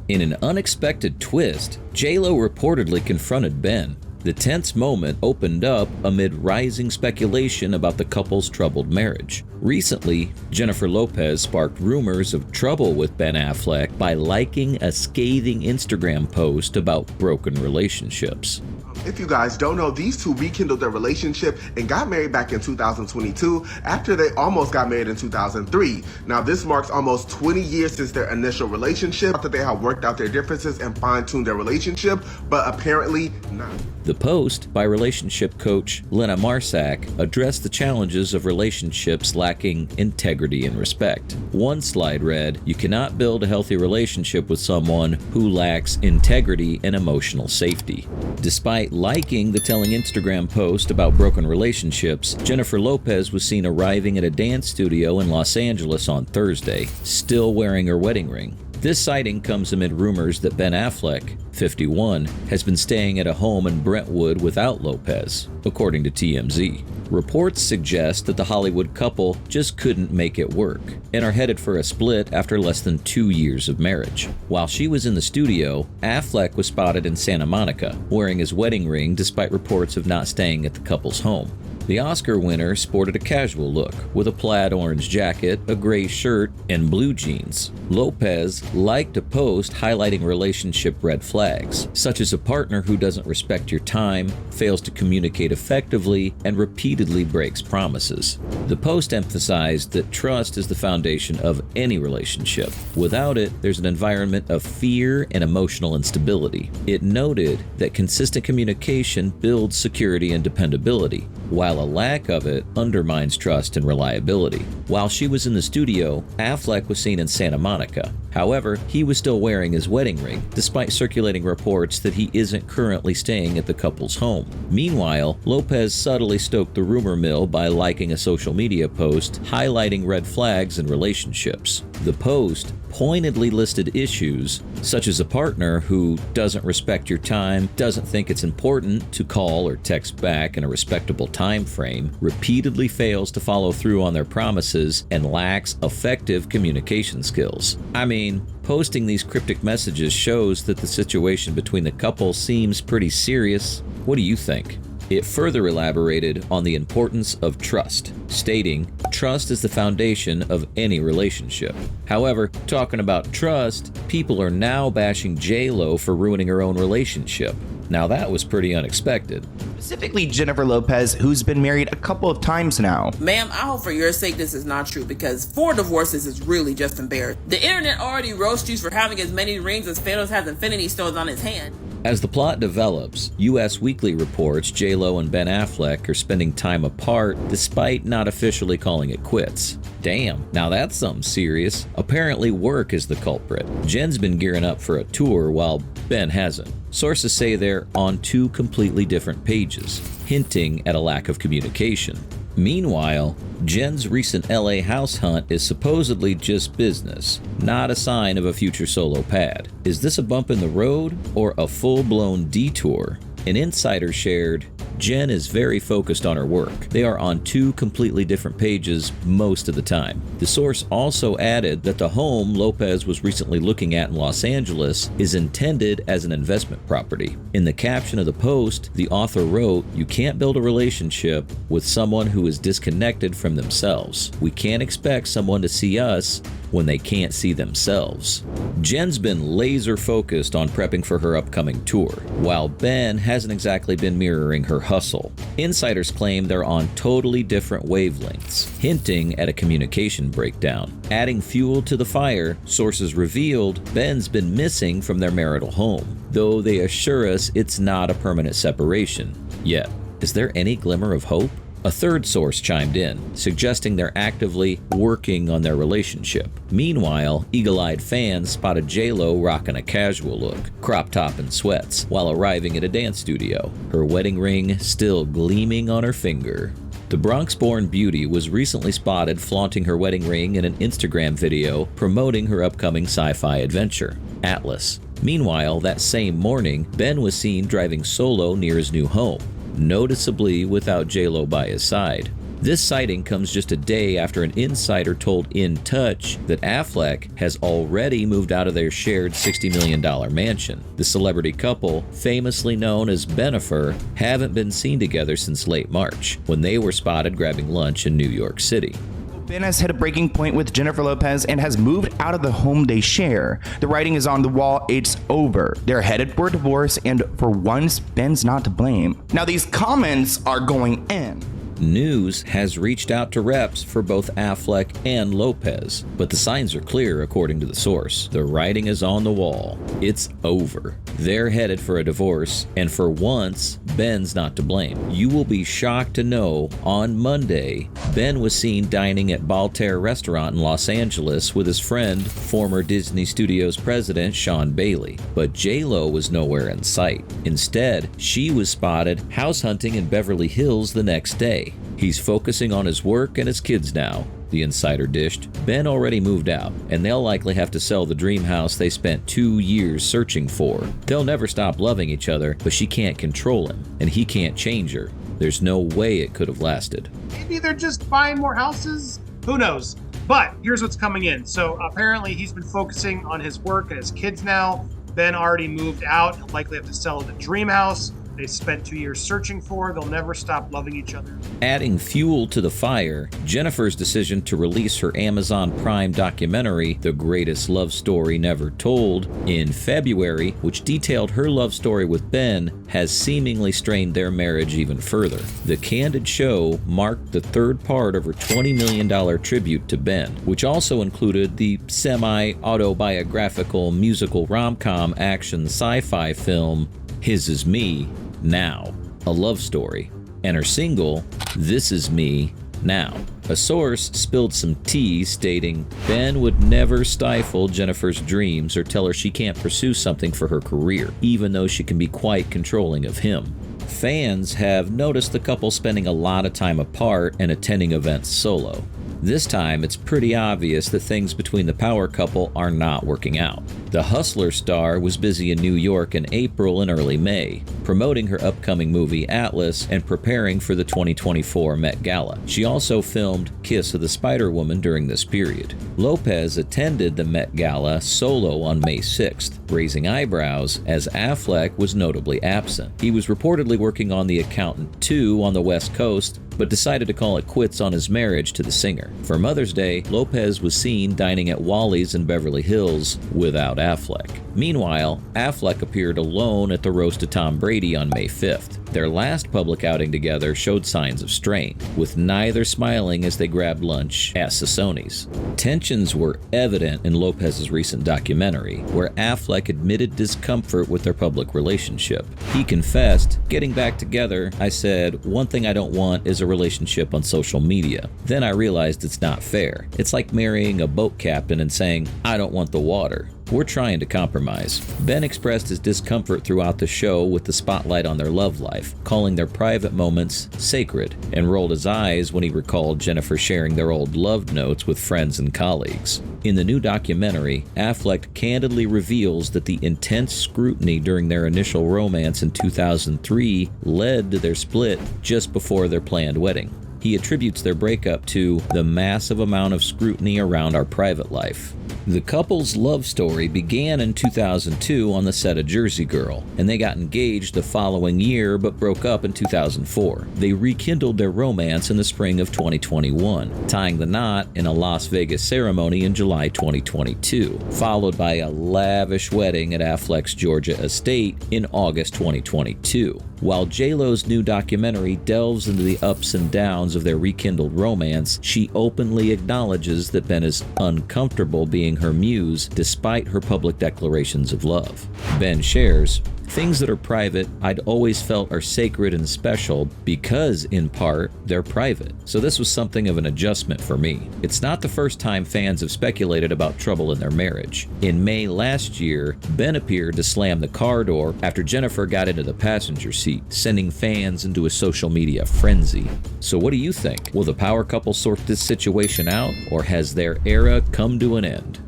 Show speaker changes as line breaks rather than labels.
In an unexpected twist, JLo reportedly confronted Ben. The tense moment opened up amid rising speculation about the couple's troubled marriage. Recently, Jennifer Lopez sparked rumors of trouble with Ben Affleck by liking a scathing Instagram post about broken relationships.
If you guys don't know, these two rekindled their relationship and got married back in 2022 after they almost got married in 2003. Now, this marks almost 20 years since their initial relationship, after they have worked out their differences and fine-tuned their relationship, but apparently not.
The post by relationship coach Lena Marsack addressed the challenges of relationships lacking integrity and respect. One slide read, "You cannot build a healthy relationship with someone who lacks integrity and emotional safety." Despite liking the telling Instagram post about broken relationships, Jennifer Lopez was seen arriving at a dance studio in Los Angeles on Thursday, still wearing her wedding ring. This sighting comes amid rumors that Ben Affleck, 51, has been staying at a home in Brentwood without Lopez, according to TMZ. Reports suggest that the Hollywood couple just couldn't make it work and are headed for a split after less than 2 years of marriage. While she was in the studio, Affleck was spotted in Santa Monica, wearing his wedding ring despite reports of not staying at the couple's home. The Oscar winner sported a casual look with a plaid orange jacket, a gray shirt, and blue jeans. Lopez liked a post highlighting relationship red flags, such as a partner who doesn't respect your time, fails to communicate effectively, and repeatedly breaks promises. The post emphasized that trust is the foundation of any relationship. Without it, there's an environment of fear and emotional instability. It noted that consistent communication builds security and dependability, while a lack of it undermines trust and reliability. While she was in the studio, Affleck was seen in Santa Monica. However, he was still wearing his wedding ring, despite circulating reports that he isn't currently staying at the couple's home. Meanwhile, Lopez subtly stoked the rumor mill by liking a social media post highlighting red flags in relationships. The post pointedly listed issues such as a partner who doesn't respect your time, doesn't think it's important to call or text back in a respectable time frame, repeatedly fails to follow through on their promises, and lacks effective communication skills. I mean, posting these cryptic messages shows that the situation between the couple seems pretty serious. What do you think? It further elaborated on the importance of trust, stating, "Trust is the foundation of any relationship." However, talking about trust, people are now bashing JLo for ruining her own relationship. Now that was pretty unexpected.
Specifically Jennifer Lopez, who's been married a couple of times now.
Ma'am, I hope for your sake this is not true, because 4 divorces is really just embarrassing. The internet already roasts you for having as many rings as Thanos has Infinity Stones on his hand.
As the plot develops, US Weekly reports JLo and Ben Affleck are spending time apart despite not officially calling it quits. Damn, now that's something serious. Apparently work is the culprit. Jen's been gearing up for a tour while Ben hasn't. Sources say they're on 2 completely different pages, hinting at a lack of communication. Meanwhile, Jen's recent LA house hunt is supposedly just business, not a sign of a future solo pad. Is this a bump in the road or a full-blown detour? An insider shared, Jen is very focused on her work. They are on 2 completely different pages most of the time. The source also added that the home Lopez was recently looking at in Los Angeles is intended as an investment property. In the caption of the post, the author wrote, "You can't build a relationship with someone who is disconnected from themselves. We can't expect someone to see us when they can't see themselves." Jen's been laser focused on prepping for her upcoming tour, while Ben hasn't exactly been mirroring her hustle. Insiders claim they're on totally different wavelengths, hinting at a communication breakdown. Adding fuel to the fire, sources revealed Ben's been missing from their marital home, though they assure us it's not a permanent separation. Yet, is there any glimmer of hope? A third source chimed in, suggesting they're actively working on their relationship. Meanwhile, eagle-eyed fans spotted JLo rocking a casual look, crop top and sweats, while arriving at a dance studio, her wedding ring still gleaming on her finger. The Bronx-born beauty was recently spotted flaunting her wedding ring in an Instagram video promoting her upcoming sci-fi adventure, Atlas. Meanwhile, that same morning, Ben was seen driving solo near his new home, noticeably without JLo by his side. This sighting comes just a day after an insider told In Touch that Affleck has already moved out of their shared $60 million mansion. The celebrity couple, famously known as Bennifer, haven't been seen together since late March, when they were spotted grabbing lunch in New York City.
Ben has hit a breaking point with Jennifer Lopez and has moved out of the home they share. The writing is on the wall, it's over. They're headed for a divorce, and for once, Ben's not to blame. Now these comments are going in.
News has reached out to reps for both Affleck and Lopez, but the signs are clear according to the source. The writing is on the wall. It's over. They're headed for a divorce, and for once, Ben's not to blame. You will be shocked to know on Monday, Ben was seen dining at Baltair Restaurant in Los Angeles with his friend, former Disney Studios president Sean Bailey. But JLo was nowhere in sight. Instead, she was spotted house hunting in Beverly Hills the next day. He's focusing on his work and his kids now, the insider dished. Ben already moved out, and they'll likely have to sell the dream house they spent 2 years searching for. They'll never stop loving each other, but she can't control him, and he can't change her. There's no way it could have lasted.
Maybe they're just buying more houses? Who knows? But here's what's coming in. So apparently he's been focusing on his work and his kids now. Ben already moved out. He'll likely have to sell the dream house they spent 2 years searching for. They'll never stop loving each other.
Adding fuel to the fire, Jennifer's decision to release her Amazon Prime documentary, The Greatest Love Story Never Told, in February, which detailed her love story with Ben, has seemingly strained their marriage even further. The candid show marked the third part of her $20 million tribute to Ben, which also included the semi-autobiographical musical rom-com action sci-fi film His Is Me Now, a love story, and her single, This Is Me Now. A source spilled some tea stating Ben would never stifle Jennifer's dreams or tell her she can't pursue something for her career, even though she can be quite controlling of him. Fans have noticed the couple spending a lot of time apart and attending events solo. This time, it's pretty obvious that things between the power couple are not working out. The Hustler star was busy in New York in April and early May, promoting her upcoming movie Atlas and preparing for the 2024 Met Gala. She also filmed Kiss of the Spider-Woman during this period. Lopez attended the Met Gala solo on May 6th, raising eyebrows as Affleck was notably absent. He was reportedly working on The Accountant 2 on the West Coast, but decided to call it quits on his marriage to the singer. For Mother's Day, Lopez was seen dining at Wally's in Beverly Hills without Affleck. Meanwhile, Affleck appeared alone at the roast of Tom Brady on May 5th. Their last public outing together showed signs of strain, with neither smiling as they grabbed lunch at Sassoni's. Tensions were evident in Lopez's recent documentary, where Affleck admitted discomfort with their public relationship. He confessed, "Getting back together, I said, one thing I don't want is a relationship on social media. Then I realized it's not fair. It's like marrying a boat captain and saying, I don't want the water. We're trying to compromise." Ben expressed his discomfort throughout the show with the spotlight on their love life, calling their private moments sacred, and rolled his eyes when he recalled Jennifer sharing their old love notes with friends and colleagues. In the new documentary, Affleck candidly reveals that the intense scrutiny during their initial romance in 2003 led to their split just before their planned wedding. He attributes their breakup to the massive amount of scrutiny around our private life. The couple's love story began in 2002 on the set of Jersey Girl, and they got engaged the following year but broke up in 2004. They rekindled their romance in the spring of 2021, tying the knot in a Las Vegas ceremony in July 2022, followed by a lavish wedding at Affleck's Georgia estate in August 2022. While JLo's new documentary delves into the ups and downs of their rekindled romance, she openly acknowledges that Ben is uncomfortable being her muse despite her public declarations of love. Ben shares, "Things that are private, I'd always felt are sacred and special because, in part, they're private. So this was something of an adjustment for me." It's not the first time fans have speculated about trouble in their marriage. In May last year, Ben appeared to slam the car door after Jennifer got into the passenger seat, sending fans into a social media frenzy. So what do you think? Will the power couple sort this situation out, or has their era come to an end?